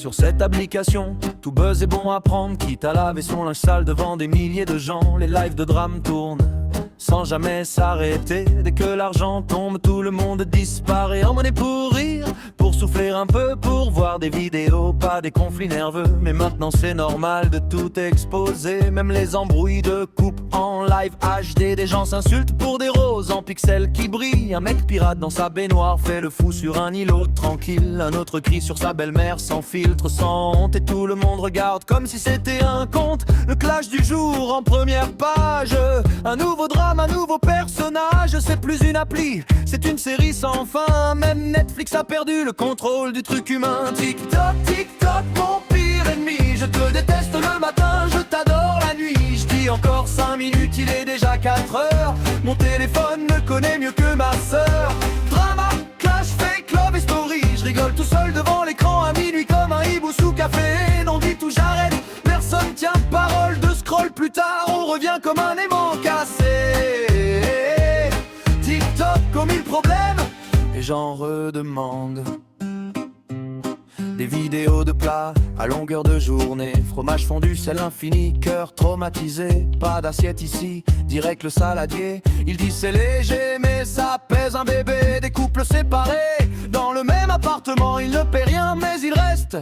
sur cette application. Tout buzz est bon à prendre, quitte à laver son linge sale devant des milliers de gens. Les lives de drame tournent sans jamais s'arrêter. Dès que l'argent tombe, tout le monde disparaît. Emmené pour rire, pour souffler un peu, pour voir des vidéos, pas des conflits nerveux. Mais maintenant c'est normal de tout exposer, même les embrouilles de couple en live HD. Des gens s'insultent pour des roses en pixels qui brillent. Un mec pirate dans sa baignoire fait le fou sur un îlot tranquille. Un autre crie sur sa belle-mère sans filtre, sans honte. Et tout le monde regarde comme si c'était un conte. Le clash du jour en première page, un nouveau drame, un nouveau personnage. C'est plus une appli, c'est une série sans fin. Même Netflix a perdu le contrôle du truc humain. TikTok, TikTok, mon pire ennemi. Je te déteste le matin, je t'adore la nuit. Je dis encore 5 minutes, il est déjà 4 heures. Mon téléphone me connaît mieux que ma sœur. Drama, clash, fake, love et story. Je rigole tout seul devant l'écran à minuit comme un hibou sous café. Non, dis tout, j'arrête, personne tient parole. De scroll plus tard, on revient comme un aimant cassé. TikTok comme mille problèmes, et j'en redemande. Des vidéos de plats à longueur de journée, fromage fondu, sel infini, cœur traumatisé. Pas d'assiette ici, direct le saladier. Il dit c'est léger mais ça pèse un bébé. Des couples séparés dans le même appartement, il ne paie rien mais il reste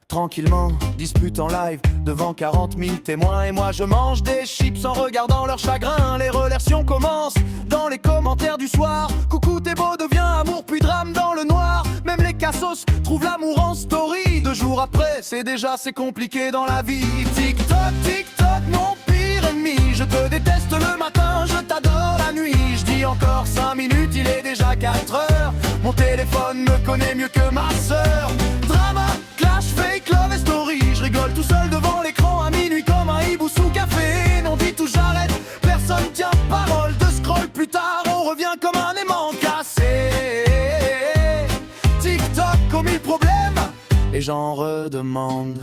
tranquillement, dispute en live devant 40 000 témoins. Et moi je mange des chips en regardant leur chagrin. Les relations commencent dans les commentaires du soir. Coucou t'es beau devient amour puis drame dans le noir. Même les cassos trouvent l'amour en story. 2 jours après c'est compliqué dans la vie. TikTok, TikTok, mon pire ennemi. Je te déteste le matin, je t'adore la nuit. Je dis encore 5 minutes, il est déjà 4 heures. Mon téléphone me connaît mieux que ma sœur. Drama, clash, fake, love et story. Je rigole tout seul devant l'écran à minuit comme un hibou sous café. Non, dis tout, j'arrête, personne tient parole. De scroll plus tard, on revient comme un aimant cassé. TikTok comme 1000 problèmes, et j'en redemande.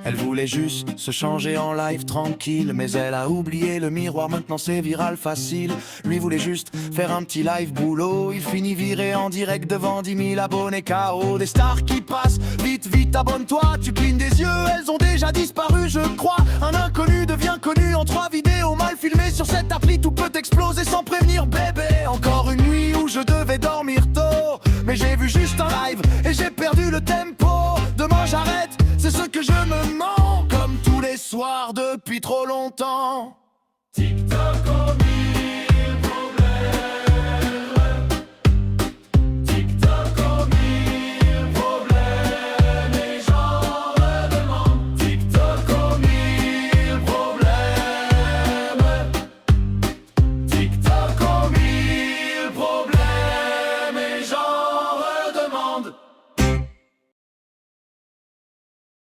Elle voulait juste se changer en live tranquille, mais elle a oublié le miroir, maintenant c'est viral facile. Lui voulait juste faire un petit live boulot, il finit viré en direct devant 10 000 abonnés KO. Des stars qui passent, vite vite abonne-toi, tu clignes des yeux, elles ont déjà disparu je crois. Un inconnu devient connu en 3 vidéos mal filmées sur cette appli, tout peut exploser sans prévenir bébé. Encore une nuit où je devais dormir tôt, mais j'ai vu juste un live et j'ai perdu le tempo. Demain j'arrête, c'est ce que je me mens, comme tous les soirs depuis trop longtemps. TikTok au milieu.